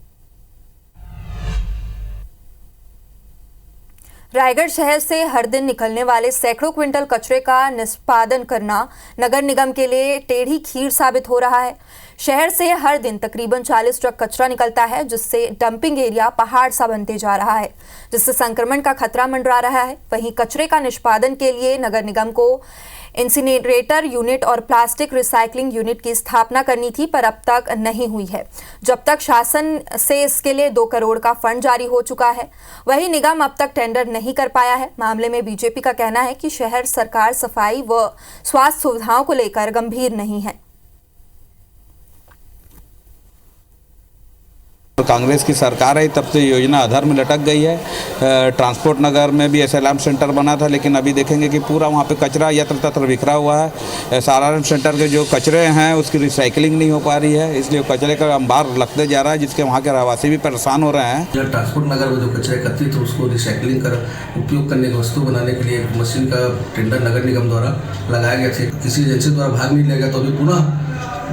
रायगढ़ शहर से हर दिन निकलने वाले सैकड़ों क्विंटल कचरे का निष्पादन करना नगर निगम के लिए टेढ़ी खीर साबित हो रहा है। शहर से हर दिन तकरीबन 40 ट्रक कचरा निकलता है, जिससे डंपिंग एरिया पहाड़ सा बनते जा रहा है, जिससे संक्रमण का खतरा मंडरा रहा है। वहीं कचरे का निष्पादन के लिए नगर निगम को इंसिनरेटर यूनिट और प्लास्टिक रिसाइकलिंग यूनिट की स्थापना करनी थी, पर अब तक नहीं हुई है, जब तक शासन से इसके लिए 2 करोड़ का फंड जारी हो चुका है। वहीं निगम अब तक टेंडर नहीं कर पाया है। मामले में बीजेपी का कहना है कि शहर सरकार सफाई व स्वास्थ्य सुविधाओं को लेकर गंभीर नहीं है। कांग्रेस की सरकार है तब से योजना अधर में लटक गई है। ट्रांसपोर्ट नगर में भी एसएलएम सेंटर बना था, लेकिन अभी देखेंगे कि पूरा वहाँ पे कचरा यत्र तत्र बिखरा हुआ है। एसआरएम सेंटर के जो कचरे हैं उसकी रिसाइकलिंग नहीं हो पा रही है, इसलिए कचरे का अंबार लगते जा रहा है, जिसके वहाँ के रहवासी भी परेशान हो रहे हैं। ट्रांसपोर्ट नगर में जो कचरा एकत्रित है उसको रिसाइकलिंग कर उपयोग करने की वस्तु बनाने के लिए मशीन का टेंडर नगर निगम द्वारा लगाया गया था। किसी एजेंसी द्वारा भाग नहीं लिया गया, तो अभी पुनः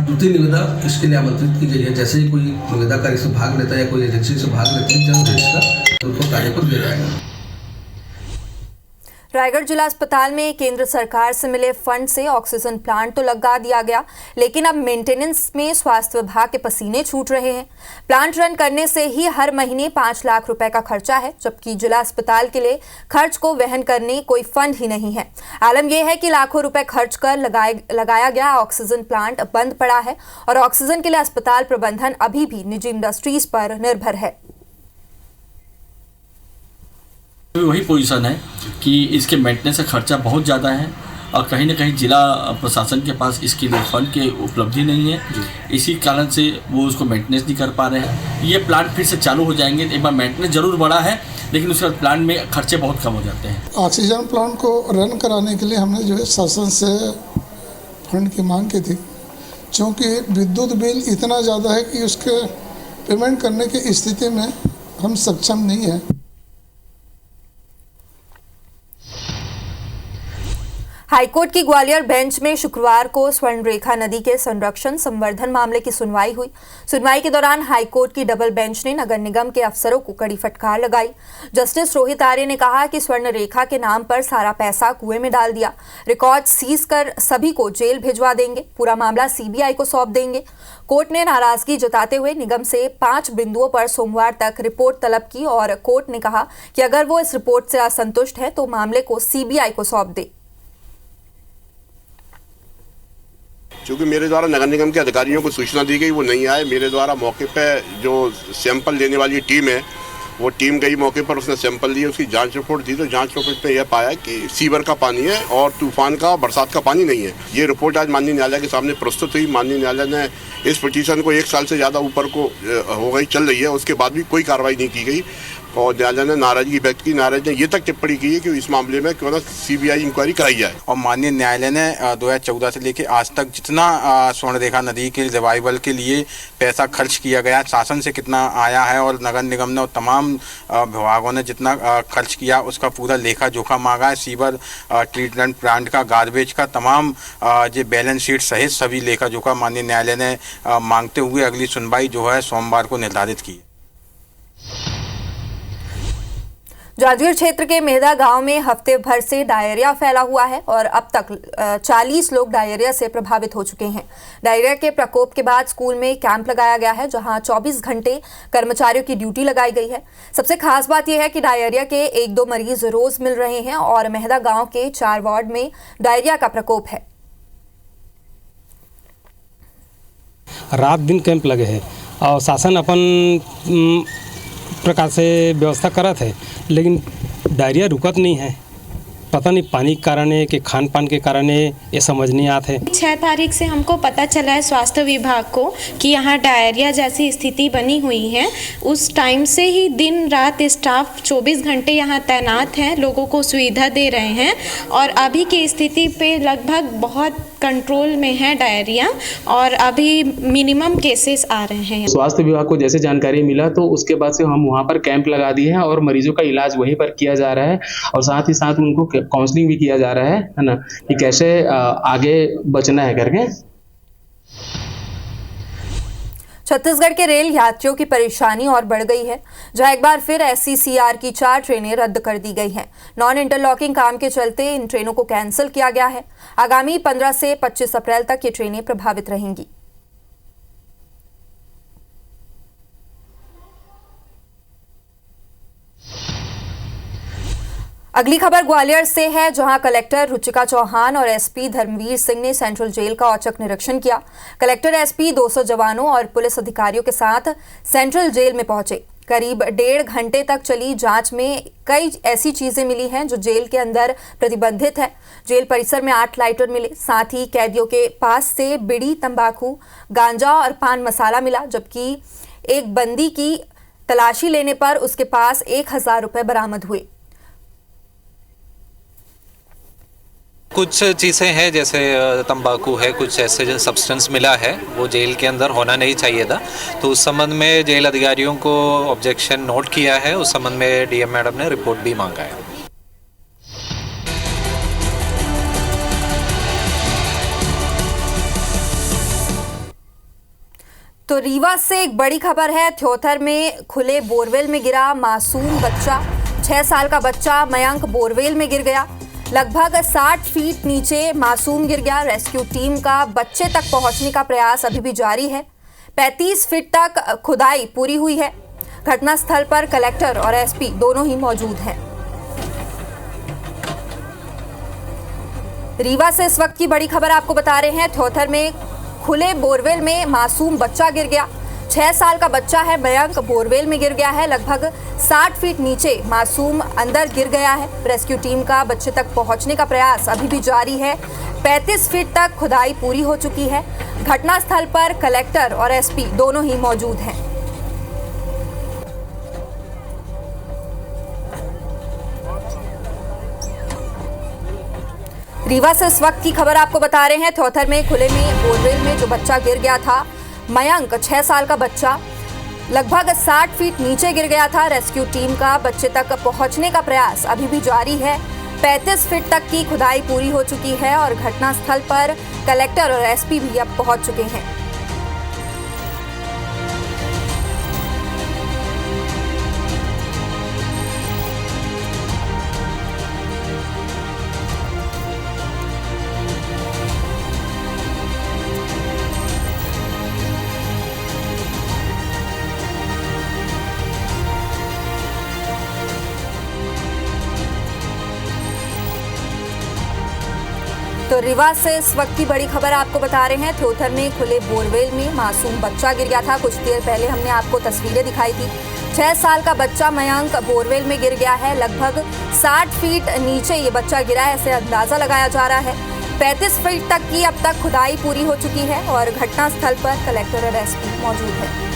दूसरी निविदा इसके लिए आमंत्रित की गई है। जैसे ही कोई निविदाकारी से भाग लेता है या कोई एजेंसी से भाग लेती है जल्द इसका तो उनको कार्य को दिया जाएगा। रायगढ़ जिला अस्पताल में केंद्र सरकार से मिले फंड से ऑक्सीजन प्लांट तो लगा दिया गया, लेकिन अब मेंटेनेंस में स्वास्थ्य विभाग के पसीने छूट रहे हैं। प्लांट रन करने से ही हर महीने 5 लाख रुपए का खर्चा है, जबकि जिला अस्पताल के लिए खर्च को वहन करने कोई फंड ही नहीं है। आलम यह है कि लाखों रुपए खर्च कर लगाया गया ऑक्सीजन प्लांट बंद पड़ा है और ऑक्सीजन के लिए अस्पताल प्रबंधन अभी भी निजी इंडस्ट्रीज पर निर्भर है। वही पोजीशन है कि इसके मेंटेनेंस का खर्चा बहुत ज़्यादा है और कहीं ना कहीं जिला प्रशासन के पास इसके लिए फंड की उपलब्धि नहीं है। इसी कारण से वो उसको मेंटेनेंस नहीं कर पा रहे हैं। ये प्लांट फिर से चालू हो जाएंगे, एक बार मेंटेनेंस जरूर बढ़ा है, लेकिन उसके बाद प्लांट में खर्चे बहुत कम हो जाते हैं। ऑक्सीजन प्लांट को रन कराने के लिए हमने जो है शासन से फंड की मांग की थी, क्योंकि विद्युत बिल इतना ज़्यादा है कि उसके पेमेंट करने की स्थिति में हम सक्षम नहीं हैं। हाईकोर्ट की ग्वालियर बेंच में शुक्रवार को स्वर्णरेखा नदी के संरक्षण संवर्धन मामले की सुनवाई हुई। सुनवाई के दौरान हाईकोर्ट की डबल बेंच ने नगर निगम के अफसरों को कड़ी फटकार लगाई। जस्टिस रोहित आर्य ने कहा कि स्वर्णरेखा के नाम पर सारा पैसा कुएं में डाल दिया, रिकॉर्ड सीज कर सभी को जेल भिजवा देंगे, पूरा मामला सीबीआई को सौंप देंगे। कोर्ट ने नाराजगी जताते हुए निगम से 5 बिंदुओं पर सोमवार तक रिपोर्ट तलब की और कोर्ट ने कहा कि अगर वो इस रिपोर्ट से असंतुष्ट है तो मामले को सीबीआई को सौंप दे। क्योंकि मेरे द्वारा नगर निगम के अधिकारियों को सूचना दी गई, वो नहीं आए। मेरे द्वारा मौके पे जो सैंपल लेने वाली टीम है वो टीम गई मौके पर, उसने सैंपल लिए, उसकी जांच रिपोर्ट दी, तो जांच रिपोर्ट में यह पाया कि सीवर का पानी है और तूफान का बरसात का पानी नहीं है। ये रिपोर्ट आज माननीय न्यायालय के सामने प्रस्तुत हुई। माननीय न्यायालय ने इस पिटीशन को 1 साल से ज़्यादा ऊपर को हो गई चल रही है, उसके बाद भी कोई कार्रवाई नहीं की गई और न्यायालय ने नाराजगी व्यक्त की। न्यायालय ने ये तक टिप्पणी की है कि इस मामले में क्यों ना सीबीआई इंक्वायरी कराई जाए। और माननीय न्यायालय ने 2014 से लेकर आज तक जितना स्वर्णरेखा नदी के रिवाइवल के लिए पैसा खर्च किया गया, शासन से कितना आया है और नगर निगम ने और तमाम विभागों ने जितना खर्च किया उसका पूरा लेखा जोखा मांगा है। सीवर ट्रीटमेंट प्लांट का, गार्बेज का, तमाम जो बैलेंस शीट सहित सभी लेखा जोखा माननीय न्यायालय ने मांगते हुए अगली सुनवाई जो है सोमवार को निर्धारित की। जांजगीर क्षेत्र के मेहदा गांव में हफ्ते भर से डायरिया फैला हुआ है और अब तक 40 लोग डायरिया से प्रभावित हो चुके हैं। डायरिया के प्रकोप के बाद स्कूल में कैंप लगाया गया है, जहां 24 घंटे कर्मचारियों की ड्यूटी लगाई गई है। सबसे खास बात यह है कि डायरिया के 1-2 मरीज रोज मिल रहे हैं और मेहदा गांव के 4 वार्ड में डायरिया का प्रकोप है। रात दिन कैंप लगे हैं और शासन अपन प्रकार से व्यवस्था करत है, लेकिन डायरिया रुकत नहीं है। पता नहीं पानी के कारण है कि खान पान के कारण है, ये समझ नहीं आता है। 6 तारीख से हमको पता चला है स्वास्थ्य विभाग को कि यहाँ डायरिया जैसी स्थिति बनी हुई है। उस टाइम से ही दिन रात स्टाफ 24 घंटे यहाँ तैनात हैं, लोगों को सुविधा दे रहे हैं और अभी की स्थिति पे लगभग बहुत कंट्रोल में है डायरिया और अभी मिनिमम केसेस आ रहे हैं। स्वास्थ्य विभाग को जैसे जानकारी मिला तो उसके बाद से हम वहाँ पर कैंप लगा दिए हैं और मरीजों का इलाज वहीं पर किया जा रहा है और साथ ही साथ उनको काउंसलिंग भी किया जा रहा है ना, कि कैसे आगे बचना है करके। छत्तीसगढ़ के रेल यात्रियों की परेशानी और बढ़ गई है, जहां एक बार फिर SCCR की 4 ट्रेनें रद्द कर दी गई हैं। नॉन इंटरलॉकिंग काम के चलते इन ट्रेनों को कैंसिल किया गया है। आगामी 15 से 25 अप्रैल तक ये ट्रेनें प्रभावित रहेंगी। अगली खबर ग्वालियर से है, जहां कलेक्टर रुचिका चौहान और SP धर्मवीर सिंह ने सेंट्रल जेल का औचक निरीक्षण किया। कलेक्टर SP 200 जवानों और पुलिस अधिकारियों के साथ सेंट्रल जेल में पहुंचे। करीब 1.5 घंटे तक चली जांच में कई ऐसी चीजें मिली हैं जो जेल के अंदर प्रतिबंधित है। जेल परिसर में 8 लाइटर मिले, साथ ही कैदियों के पास से बीड़ी, तंबाकू, गांजा और पान मसाला मिला, जबकि एक बंदी की तलाशी लेने पर उसके पास 1000 रुपए बरामद हुए। कुछ चीज़ें हैं जैसे तंबाकू है, कुछ ऐसे जो सब्सटेंस मिला है वो जेल के अंदर होना नहीं चाहिए था, तो उस संबंध में जेल अधिकारियों को ऑब्जेक्शन नोट किया है। उस संबंध में डीएम मैडम ने रिपोर्ट भी मांगा है। तो रीवा से एक बड़ी खबर है। थ्योथर में खुले बोरवेल में गिरा मासूम बच्चा। 6 साल का बच्चा मयंक बोरवेल में गिर गया। लगभग 60 फीट नीचे मासूम गिर गया। रेस्क्यू टीम का बच्चे तक पहुंचने का प्रयास अभी भी जारी है। 35 फीट तक खुदाई पूरी हुई है। घटनास्थल पर कलेक्टर और एसपी दोनों ही मौजूद हैं। रीवा से इस वक्त की बड़ी खबर आपको बता रहे हैं। थ्योथर में खुले बोरवेल में मासूम बच्चा गिर गया। 6 साल का बच्चा है मयंक, बोरवेल में गिर गया है। लगभग 60 फीट नीचे मासूम अंदर गिर गया है। रेस्क्यू टीम का बच्चे तक पहुंचने का प्रयास अभी भी जारी है। 35 फीट तक खुदाई पूरी हो चुकी है। घटनास्थल पर कलेक्टर और एसपी दोनों ही मौजूद हैं। रीवा से इस वक्त की खबर आपको बता रहे हैं। थ्योथर में खुले में बोरवेल में जो बच्चा गिर गया था मयंक, 6 साल का बच्चा, लगभग 60 फीट नीचे गिर गया था। रेस्क्यू टीम का बच्चे तक पहुंचने का प्रयास अभी भी जारी है। 35 फीट तक की खुदाई पूरी हो चुकी है और घटनास्थल पर कलेक्टर और एसपी भी अब पहुंच चुके हैं। तो रीवा से इस वक्त की बड़ी खबर आपको बता रहे हैं। थ्योथर में खुले बोरवेल में मासूम बच्चा गिर गया था। कुछ देर पहले हमने आपको तस्वीरें दिखाई थी। 6 साल का बच्चा मयंक बोरवेल में गिर गया है। लगभग 60 फीट नीचे ये बच्चा गिरा है, ऐसे अंदाजा लगाया जा रहा है। 35 फीट तक की अब तक खुदाई पूरी हो चुकी है और घटनास्थल पर कलेक्टर और एसपी मौजूद है।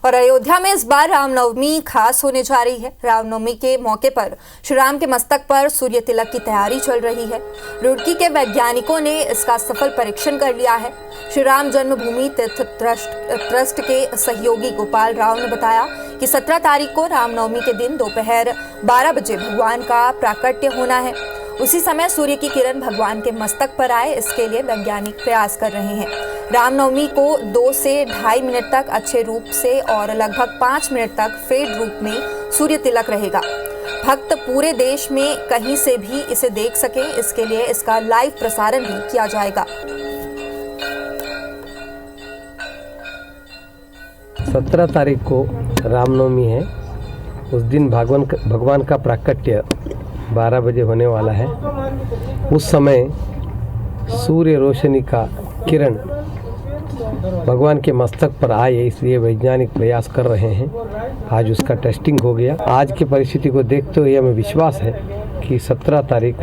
और अयोध्या में इस बार रामनवमी खास होने जा रही है। रामनवमी के मौके पर श्री राम के मस्तक पर सूर्य तिलक की तैयारी चल रही है। रुड़की के वैज्ञानिकों ने इसका सफल परीक्षण कर लिया है। श्री राम जन्मभूमि तीर्थ ट्रस्ट के सहयोगी गोपाल राव ने बताया कि 17 तारीख को रामनवमी के दिन दोपहर 12 बजे भगवान का प्राकट्य होना है। उसी समय सूर्य की किरण भगवान के मस्तक पर आए, इसके लिए वैज्ञानिक प्रयास कर रहे हैं। रामनवमी को 2 से 2.5 मिनट तक अच्छे रूप से और लगभग 5 मिनट तक फेड रूप में सूर्य तिलक रहेगा। भक्त पूरे देश में कहीं से भी इसे देख सके, इसके लिए इसका लाइव प्रसारण भी किया जाएगा। 17 तारीख को रामनवमी है। उस दिन भगवान का प्राकट्य 12 बजे होने वाला है। उस समय सूर्य रोशनी का किरण भगवान के मस्तक पर आए, इसलिए वैज्ञानिक प्रयास कर रहे हैं। आज उसका टेस्टिंग हो गया। आज की परिस्थिति को देखते हुए हमें विश्वास है कि 17 तारीख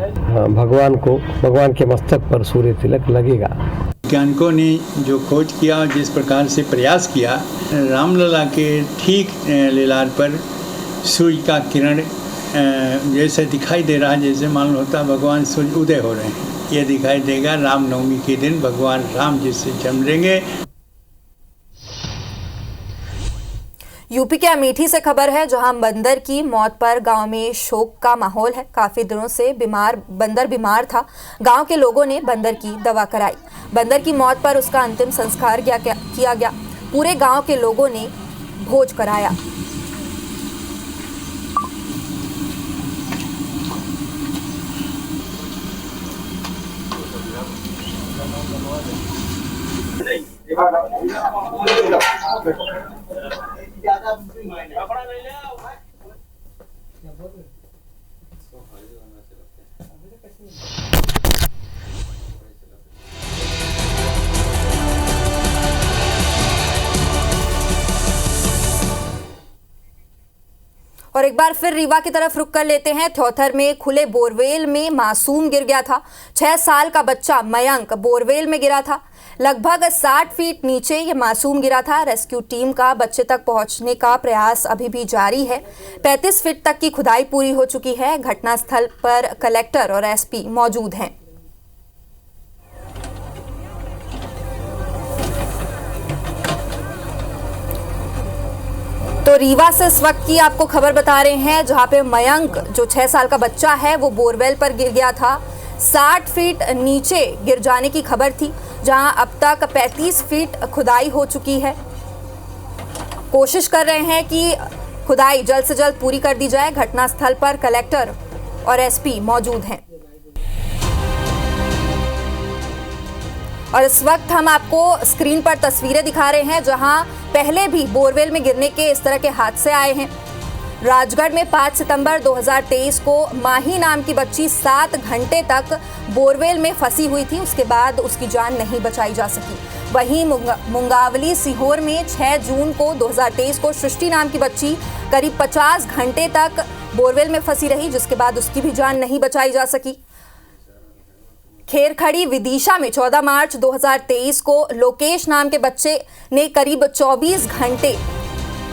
भगवान के मस्तक पर सूर्य तिलक लगेगा। वैज्ञानिकों ने जो खोज किया और जिस प्रकार से प्रयास किया, रामलला के ठीक लीलार पर सूर्य का किरण जैसे दिखाई दे रहा है, जैसे मालूम होता भगवान सूर्य उदय हो रहे हैं। ये दिखाई देगा रामनवमी के दिन भगवान राम जी से जन्मेंगे। यूपी के अमेठी से खबर है, जहां बंदर की मौत पर गांव में शोक का माहौल है। काफी दिनों से बंदर बीमार था। गांव के लोगों ने बंदर की दवा कराई। बंदर की मौत पर उसका अंतिम संस्कार किया गया। पूरे गांव के लोगों ने भोज कराया। और एक बार फिर रीवा की तरफ रुक कर लेते हैं। थ्योथर में खुले बोरवेल में मासूम गिर गया था। 6 साल का बच्चा मयंक बोरवेल में गिरा था। लगभग 60 फीट नीचे ये मासूम गिरा था। रेस्क्यू टीम का बच्चे तक पहुंचने का प्रयास अभी भी जारी है। 35 फीट तक की खुदाई पूरी हो चुकी है। घटनास्थल पर कलेक्टर और एसपी मौजूद हैं। तो रीवा से इस वक्त की आपको खबर बता रहे हैं, जहां पे मयंक जो 6 साल का बच्चा है वो बोरवेल पर गिर गया था। 60 फीट नीचे गिर जाने की खबर थी, जहां अब तक 35 फीट खुदाई हो चुकी है। कोशिश कर रहे हैं कि खुदाई जल्द से जल्द पूरी कर दी जाए। घटनास्थल पर कलेक्टर और एसपी मौजूद हैं। और इस वक्त हम आपको स्क्रीन पर तस्वीरें दिखा रहे हैं, जहां पहले भी बोरवेल में गिरने के इस तरह के हादसे आए हैं। राजगढ़ में 5 सितंबर 2023 को माही नाम की बच्ची 7 घंटे तक बोरवेल में फंसी हुई थी। उसके बाद उसकी जान नहीं बचाई जा सकी। वहीं मुंगावली सीहोर में 6 जून को 2023 को सृष्टि नाम की बच्ची करीब 50 घंटे तक बोरवेल में फंसी रही, जिसके बाद उसकी भी जान नहीं बचाई जा सकी। खेरखड़ी विदिशा में 14 मार्च 2023 को लोकेश नाम के बच्चे ने करीब 24 घंटे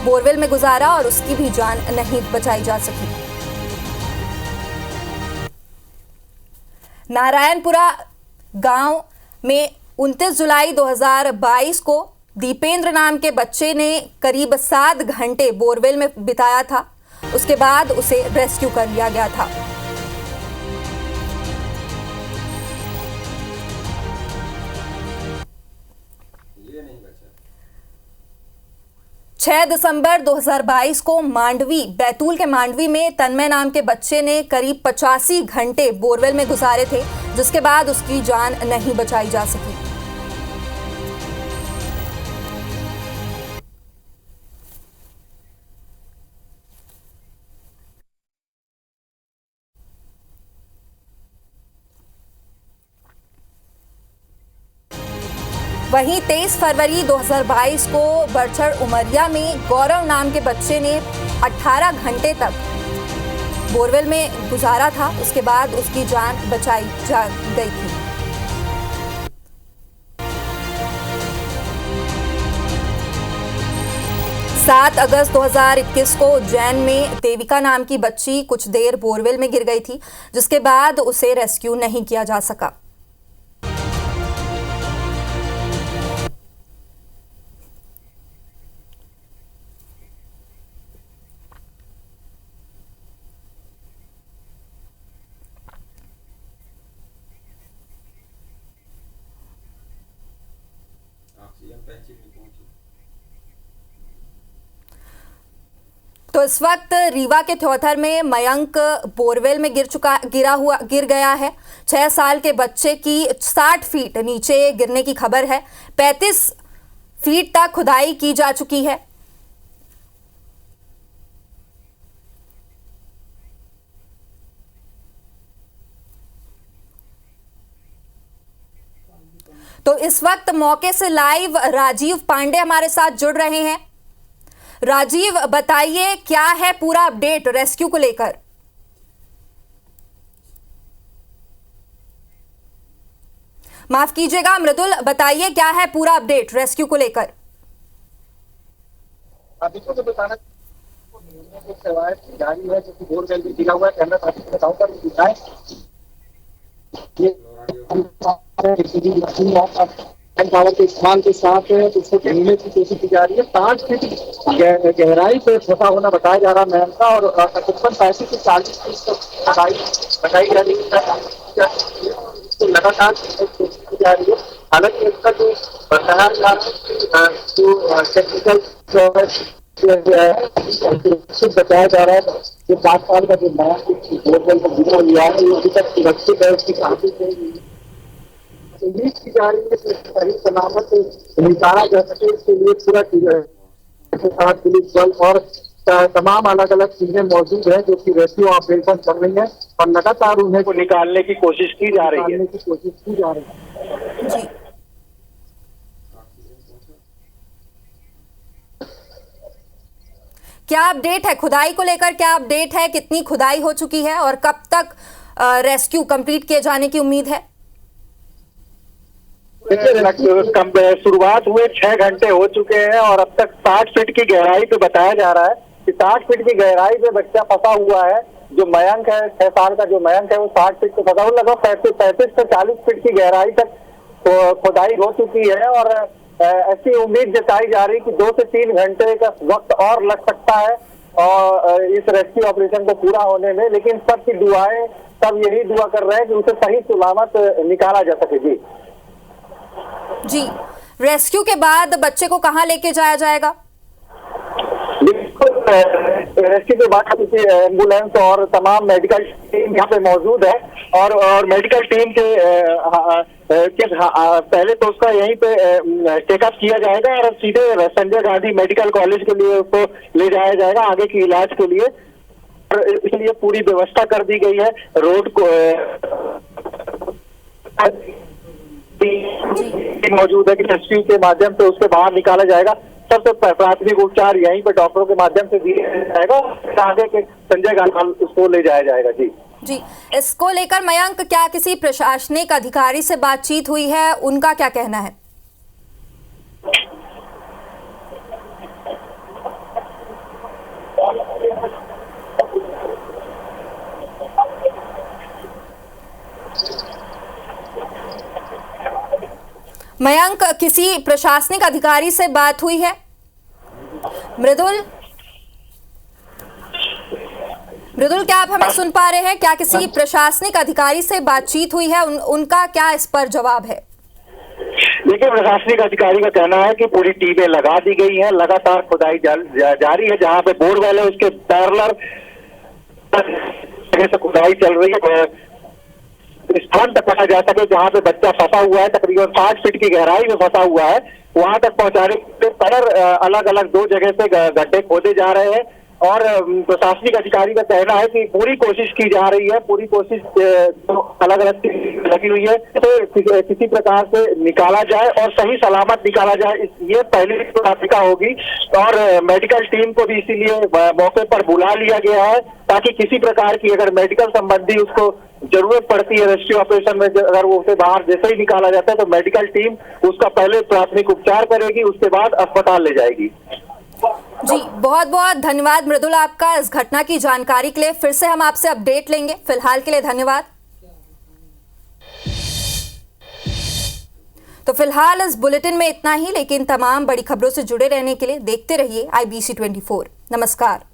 बोरवेल में गुजारा और उसकी भी जान नहीं बचाई जा सकी। नारायणपुरा गांव में 29 जुलाई 2022 को दीपेंद्र नाम के बच्चे ने करीब 7 घंटे बोरवेल में बिताया था। उसके बाद उसे रेस्क्यू कर लिया गया था। 6 दिसंबर 2022 को मांडवी बैतूल के मांडवी में तन्मय नाम के बच्चे ने करीब 85 घंटे बोरवेल में गुजारे थे, जिसके बाद उसकी जान नहीं बचाई जा सकी। वहीं 23 फरवरी 2022 को बरछड़ उमरिया में गौरव नाम के बच्चे ने 18 घंटे तक बोरवेल में गुजारा था। उसके बाद उसकी जान बचाई जा गई थी। सात अगस्त 2021 को उज्जैन में देविका नाम की बच्ची कुछ देर बोरवेल में गिर गई थी, जिसके बाद उसे रेस्क्यू नहीं किया जा सका। तो इस वक्त रीवा के थौथर में मयंक बोरवेल में गिर गया है। 6 साल के बच्चे की 60 फीट नीचे गिरने की खबर है। 35 फीट तक खुदाई की जा चुकी है। तो इस वक्त मौके से लाइव राजीव पांडे हमारे साथ जुड़ रहे हैं। राजीव, बताइए क्या है पूरा अपडेट रेस्क्यू को लेकर? माफ कीजिएगा मृदुल, बताइए क्या है पूरा अपडेट रेस्क्यू को लेकर? अभी तो बताना सेवाएं जारी है, जो कि बोरवेल में गिरा हुआ है। कैमरा साथी बताऊंगा दिखाएं पावर के स्थान के साथ उसको ढूंढने की कोशिश की जा रही है। 5 फीट गहराई पे छोटा होना बताया जा रहा है मैम का, और तकरीबन 35 से 40 फीट बताई जा रही है। इसको लगातार कोशिश की जा रही है। हालांकि इसका जो बताया जा रहा है, जो टेक्निकल बताया जा रहा है, जो 5 साल का जो नया बोरवेल का गिरा हुआ है, ये अभी तक सुरक्षित है। उसकी काफी उम्मीद की जा रही है कि सही सलामत निकाला जा सके। इसके लिए पूरा साथ पुलिस बल और तमाम अलग अलग चीजें मौजूद है, जो कि रेस्क्यू ऑपरेशन चल रही है और लगातार उन्हें को निकालने की कोशिश की जा रही है। जी। क्या अपडेट है खुदाई को लेकर? क्या अपडेट है? कितनी खुदाई हो चुकी है और कब तक रेस्क्यू कंप्लीट किए जाने की उम्मीद है? शुरुआत हुए 6 घंटे हो चुके हैं और अब तक 60 फीट की गहराई पे बताया जा रहा है कि 60 फीट की गहराई पे बच्चा फंसा हुआ है। जो मयंक है, 6 साल का जो मयंक है, वो 60 फीट पे फंसा हुआ, लगभग 35 से 40 फीट की गहराई तक तो खुदाई हो चुकी है और ऐसी उम्मीद जताई जा रही कि 2 से 3 घंटे का वक्त और लग सकता है और इस रेस्क्यू ऑपरेशन को पूरा होने में। लेकिन सबकी दुआएं, सब यही दुआ कर रहे हैं कि उसे सही सलामत निकाला जा सके। जी, रेस्क्यू के बाद बच्चे को कहां लेके जाया जाएगा? रेस्क्यू के बाद एम्बुलेंस और तमाम मेडिकल टीम यहाँ पे मौजूद है और मेडिकल टीम के पहले तो उसका यहीं पे चेकअप किया जाएगा और सीधे संजय गांधी मेडिकल कॉलेज के लिए उसको ले जाया जाएगा आगे की इलाज के लिए। इसलिए पूरी व्यवस्था कर दी गई है। रोड को मौजूद है कि रेस्क्यू के माध्यम से उसके बाहर निकाला जाएगा। सबसे प्राथमिक उपचार यहीं पे डॉक्टरों के माध्यम से दिया जाएगा। आगे के संजय गांधी उसको ले जाया जाएगा। जी, इसको लेकर मयंक, क्या किसी प्रशासनिक अधिकारी से बातचीत हुई है? उनका क्या कहना है? मयंक, किसी प्रशासनिक अधिकारी से बात हुई है? मृदुल, क्या आप हमें सुन पा रहे हैं? क्या किसी प्रशासनिक अधिकारी से बातचीत हुई है? उनका क्या इस पर जवाब है? देखिए, प्रशासनिक अधिकारी का कहना है कि पूरी टीमें लगा दी गई हैं, लगातार खुदाई जारी है। जहां पे बोरवेल है उसके पैरेलल से खुदाई चल रही है, स्थान तक पहुंचा जा सके जहां पे बच्चा फंसा हुआ है। तकरीबन 60 फीट की गहराई में फंसा हुआ है, वहां तक पहुंचाने के पर अलग अलग 2 जगह से गड्ढे खोदे जा रहे हैं और प्रशासनिक अधिकारी का कहना है कि पूरी कोशिश की जा रही है। पूरी कोशिश अलग अलग लगी हुई है तो किसी प्रकार से निकाला जाए और सही सलामत निकाला जाए, ये पहली प्राथमिकता होगी। और मेडिकल टीम को भी इसीलिए मौके पर बुला लिया गया है ताकि किसी प्रकार की अगर मेडिकल संबंधी उसको जरूरत पड़ती है रेस्क्यू ऑपरेशन में, अगर वो उसे बाहर जैसे ही निकाला जाता है तो मेडिकल टीम उसका पहले प्राथमिक उपचार करेगी, उसके बाद अस्पताल ले जाएगी। जी, बहुत बहुत धन्यवाद मृदुल आपका इस घटना की जानकारी के लिए। फिर से हम आपसे अपडेट लेंगे। फिलहाल के लिए धन्यवाद। तो फिलहाल इस बुलेटिन में इतना ही, लेकिन तमाम बड़ी खबरों से जुड़े रहने के लिए देखते रहिए IBC 24। नमस्कार।